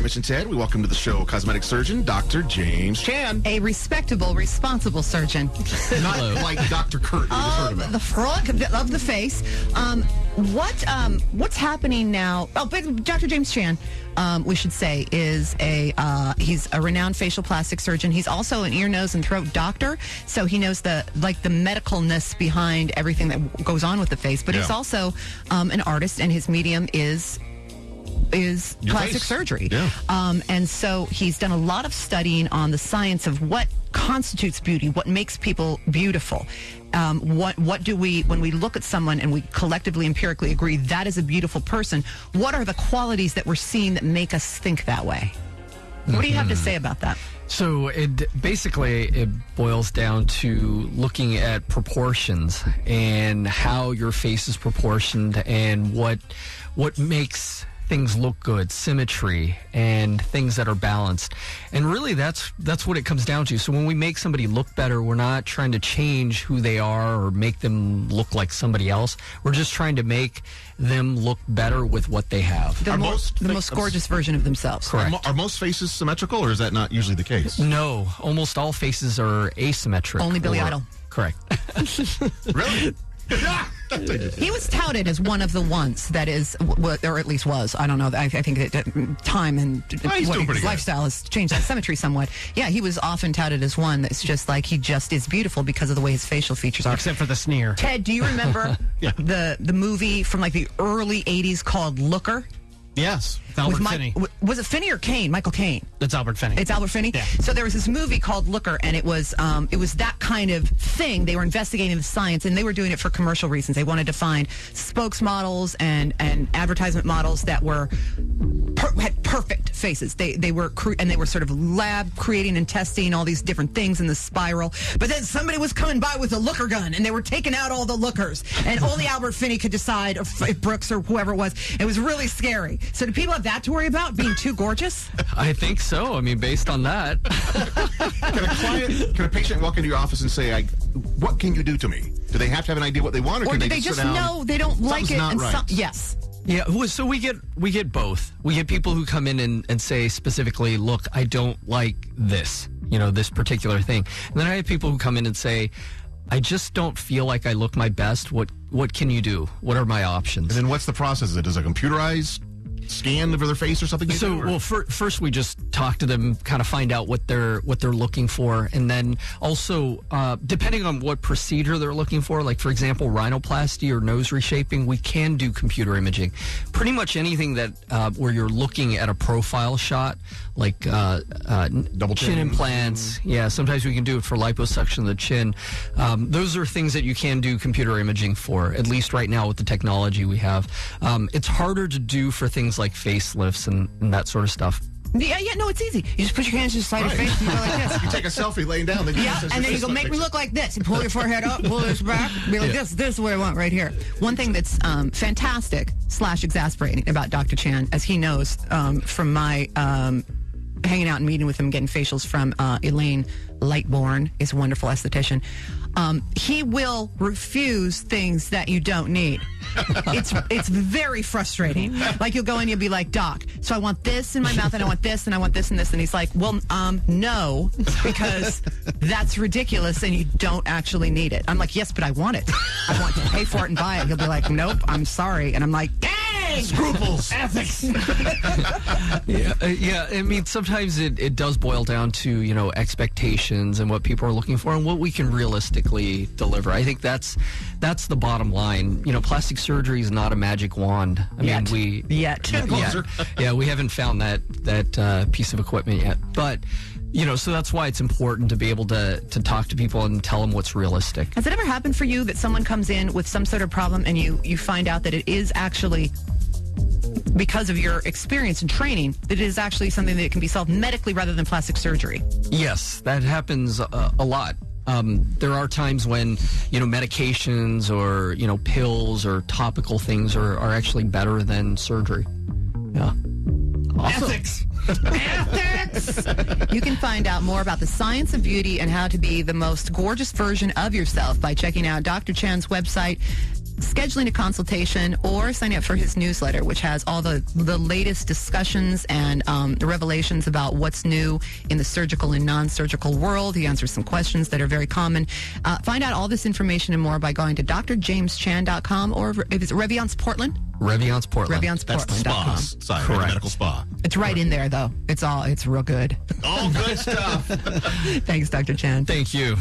Mission Ted, we welcome to the show cosmetic surgeon, Dr. James Chan. A respectable, responsible surgeon. Not like Dr. Kurt. You just heard about. The frog of the face. What's happening now? Oh, but Dr. James Chan, we should say, is he's a renowned facial plastic surgeon. He's also an ear, nose, and throat doctor, so he knows the medicalness behind everything that goes on with the face. But he's also an artist, and his medium is plastic surgery. Yeah. And so he's done a lot of studying on the science of what constitutes beauty, what makes people beautiful. What do we, when we look at someone and we collectively empirically agree that is a beautiful person, what are the qualities that we're seeing that make us think that way? What do you have to say about that? So it boils down to looking at proportions and how your face is proportioned and what makes things look good, symmetry, and things that are balanced. And really that's what it comes down to. So when we make somebody look better, we're not trying to change who they are or make them look like somebody else. We're just trying to make them look better with what they have. The most gorgeous version of themselves. Correct. Are most faces symmetrical, or is that not usually the case? No, almost all faces are asymmetric. Only Billy Idol. Correct. Really? He was touted as one of the ones that is, or at least was. I don't know. I think that time and his lifestyle has changed that symmetry somewhat. Yeah, he was often touted as one that's just like, he just is beautiful because of the way his facial features are. Except for the sneer. Ted, do you remember the movie from like the early 80s called Looker? Yes, Albert Finney. Was it Finney or Caine? Michael Caine. It's Albert Finney. It's Albert Finney? Yeah. So there was this movie called Looker, and it was that kind of thing. They were investigating the science, and they were doing it for commercial reasons. They wanted to find spokesmodels and advertisement models that had perfect faces. They were sort of lab creating and testing all these different things in the spiral. But then somebody was coming by with a looker gun, and they were taking out all the lookers, and only Albert Finney could decide if Brooks or whoever it was. It was really scary. So do people have that to worry about, being too gorgeous? I think so. I mean, based on that. Can a patient walk into your office and say, what can you do to me? Do they have to have an idea what they want, or do they just know they don't like it? Not right. Yes. Yeah, so we get both. We get people who come in and say specifically, look, I don't like this, this particular thing. And then I have people who come in and say, I just don't feel like I look my best. What can you do? What are my options? And then what's the process? Is it a computerized scan of their face or something? First we just talk to them, kind of find out what they're looking for, and then also depending on what procedure they're looking for, like for example rhinoplasty or nose reshaping, we can do computer imaging. Pretty much anything that where you're looking at a profile shot, like double chin implants. Yeah, sometimes we can do it for liposuction of the chin. Those are things that you can do computer imaging for, at least right now with the technology we have. It's harder to do for things like facelifts and that sort of stuff. Yeah, no, it's easy. You just put your hands to the side of your face and you go like this. You take a selfie laying down. Then and then you go, make me look like this. You pull your forehead up, pull this back, be like this is what I want right here. One thing that's fantastic / exasperating about Dr. Chan, as he knows from my hanging out and meeting with him, getting facials from Elaine Lightbourne, is a wonderful esthetician. He will refuse things that you don't need. It's very frustrating. Like you'll go in, you'll be like, Doc, so I want this in my mouth, and I want this, and I want this, and this, and he's like, well, no, because that's ridiculous, and you don't actually need it. I'm like, yes, but I want it. I want to pay for it and buy it. He'll be like, nope, I'm sorry, and I'm like, dang, scruples, ethics. Yeah. I mean, sometimes it does boil down to expectations and what people are looking for and what we can realistically deliver. I think that's the bottom line. Plastic surgery is not a magic wand. We haven't found that piece of equipment yet. But so that's why it's important to be able to talk to people and tell them what's realistic. Has it ever happened for you that someone comes in with some sort of problem and you find out that it is actually, because of your experience and training, that it is actually something that can be solved medically rather than plastic surgery? Yes, that happens a lot. There are times when, medications or, pills or topical things are actually better than surgery. Yeah. Awesome. Ethics. You can find out more about the science of beauty and how to be the most gorgeous version of yourself by checking out Dr. Chan's website, scheduling a consultation or signing up for his newsletter, which has all the latest discussions and revelations about what's new in the surgical and non-surgical world. He answers some questions that are very common. Find out all this information and more by going to drjameschan.com or if it's Reviance Portland. Reviance Portland. That's the spa side, Correct. the medical spa. It's right in there, though. It's real good. All good stuff. Thanks, Dr. Chan. Thank you.